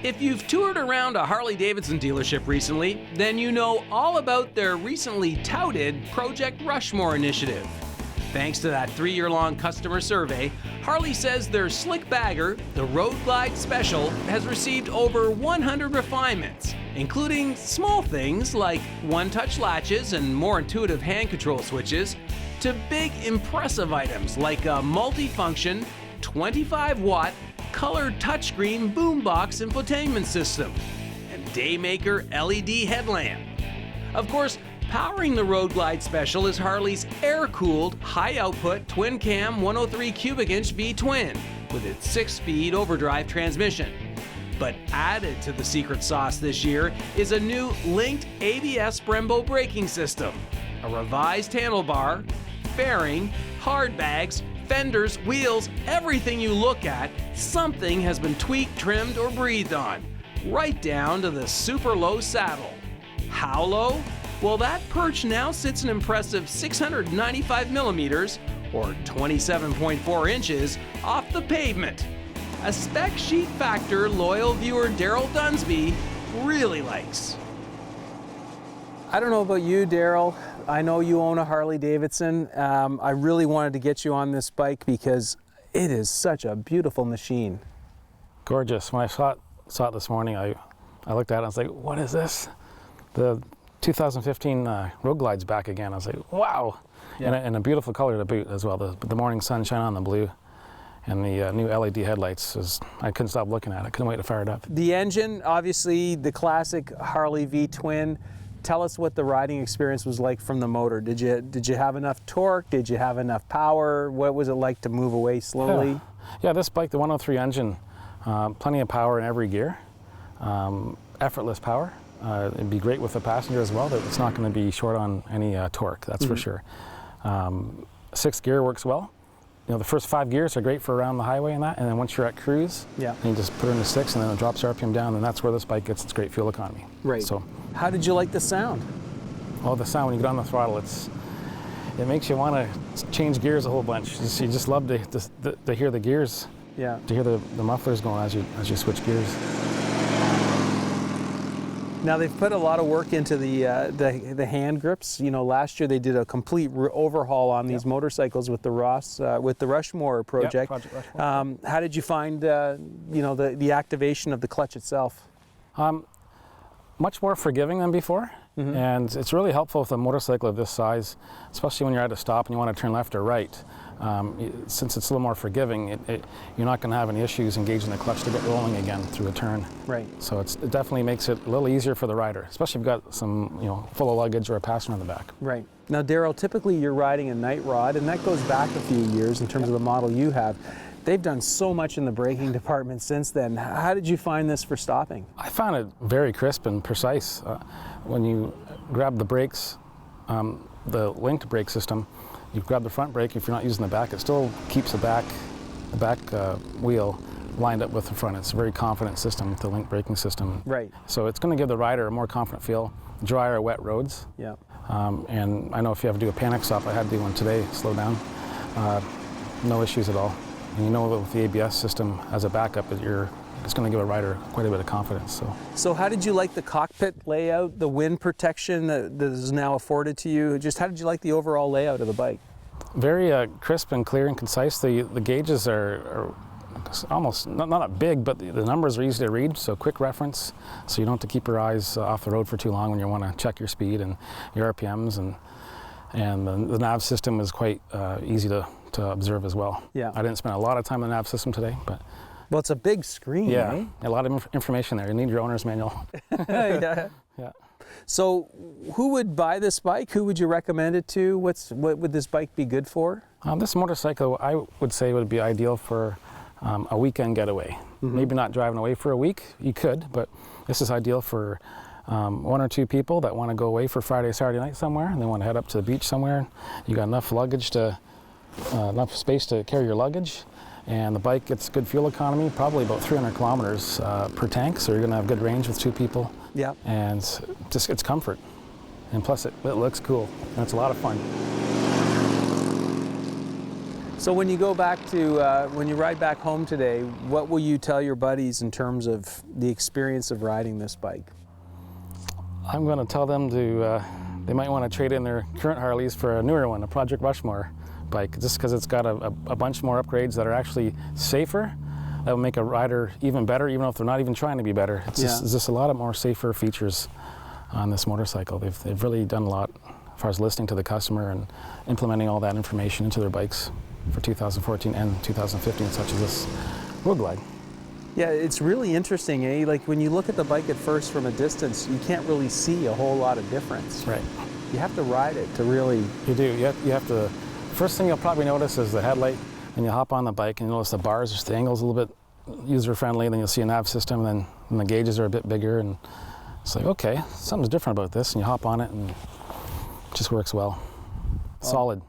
If you've toured around a Harley Davidson dealership recently, then you know all about their recently touted Project Rushmore initiative. Thanks to that 3-year-long customer survey, Harley says their slick bagger, the Road Glide Special, has received over 100 refinements, including small things like one-touch latches and more intuitive hand control switches, to big impressive items like a multi-function, 25-watt, colored touchscreen boombox infotainment system and Daymaker LED headlamp. Of course, powering the Road Glide Special is Harley's air-cooled, high-output, twin-cam 103 cubic inch V-twin with its 6-speed overdrive transmission. But added to the secret sauce this year is a new linked ABS Brembo braking system, a revised handlebar, fairing, hard bags, fenders, wheels, everything you look at, something has been tweaked, trimmed, or breathed on, right down to the super low saddle. How low? Well, that perch now sits an impressive 695 millimeters, or 27.4 inches, off the pavement. A spec sheet factor loyal viewer Darryl Dunsby really likes. I don't know about you, Darryl. I know you own a Harley Davidson. I really wanted to get you on this bike because it is such a beautiful machine. Gorgeous. When I saw it this morning, I looked at it and I was like, what is this? The 2015 Road Glide's back again. I was like, wow. Yeah. And a beautiful color to boot as well. The morning sunshine on the blue and the new LED headlights. I couldn't stop looking at it. Couldn't wait to fire it up. The engine, obviously the classic Harley V-twin. Tell us what the riding experience was like from the motor. Did you have enough torque? Did you have enough power? What was it like to move away slowly? Yeah, this bike, the 103 engine, plenty of power in every gear, effortless power. It'd be great with a passenger as well. It's not going to be short on any torque, that's for sure. 6th gear works well. You know, the first 5 gears are great for around the highway and that, and then once you're at cruise, you just put it into 6 and then it drops RPM down, and that's where this bike gets its great fuel economy. Right. So, how did you like the sound? Oh, the sound when you get on the throttle, it makes you want to change gears a whole bunch. You just love to hear the gears. Yeah. To hear the mufflers going as you switch gears. Now they've put a lot of work into the hand grips. You know, last year they did a complete overhaul on these motorcycles with the Rushmore project. Project Rushmore. How did you find the activation of the clutch itself? Much more forgiving than before, and it's really helpful with a motorcycle of this size, especially when you're at a stop and you want to turn left or right. Since it's a little more forgiving, you're not going to have any issues engaging the clutch to get rolling again through a turn. Right. So it definitely makes it a little easier for the rider, especially if you've got some full of luggage or a passenger in the back. Right. Now, Darryl, typically you're riding a night rod, and that goes back a few years in terms of the model you have. They've done so much in the braking department since then. How did you find this for stopping? I found it very crisp and precise. When you grab the brakes, the linked brake system, you grab the front brake. If you're not using the back, it still keeps the back wheel lined up with the front. It's a very confident system with the linked braking system. Right. So it's going to give the rider a more confident feel, drier or wet roads. Yeah. And I know if you have to do a panic stop, I had to do one today, slow down, no issues at all. And you know that with the ABS system as a backup, it's going to give a rider quite a bit of confidence. So how did you like the cockpit layout, the wind protection that is now afforded to you? Just how did you like the overall layout of the bike? Very crisp and clear and concise. The gauges are almost, not big, but the numbers are easy to read, so quick reference. So you don't have to keep your eyes off the road for too long when you want to check your speed and your RPMs. And the nav system is quite easy to observe as well. Yeah. I didn't spend a lot of time on the nav system today, but... Well, it's a big screen, eh? A lot of information there. You need your owner's manual. Yeah. So who would buy this bike? Who would you recommend it to? What would this bike be good for? This motorcycle, I would say, would be ideal for a weekend getaway. Maybe not driving away for a week. You could, but this is ideal for 1 or 2 people that want to go away for Friday, Saturday night somewhere, and they want to head up to the beach somewhere. You got enough luggage enough space to carry your luggage, and the bike gets good fuel economy, probably about 300 kilometers per tank, so you're going to have good range with 2 people. Yeah. And just it's comfort, and plus it looks cool, and it's a lot of fun. So when you go back to, when you ride back home today, what will you tell your buddies in terms of the experience of riding this bike? I'm going to tell them to, they might want to trade in their current Harleys for a newer one, a Project Rushmore bike, just because it's got a bunch more upgrades that are actually safer. That will make a rider even better, even if they're not even trying to be better. It's just a lot of more safer features on this motorcycle. They've really done a lot as far as listening to the customer and implementing all that information into their bikes for 2014 and 2015, such as this Road Glide. Yeah, it's really interesting, eh? Like when you look at the bike at first from a distance, you can't really see a whole lot of difference. Right. You have to ride it to really... You do. You have to... First thing you'll probably notice is the headlight. When you hop on the bike and you notice the bars, the angle's a little bit user-friendly, then you'll see a nav system, and then the gauges are a bit bigger, and it's like, okay, something's different about this, and you hop on it, and it just works well. Solid.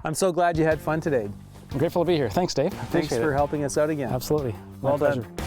I'm so glad you had fun today. I'm grateful to be here. Thanks, Dave. Thanks Appreciate for it. helping us out again. Absolutely. Well My pleasure. done.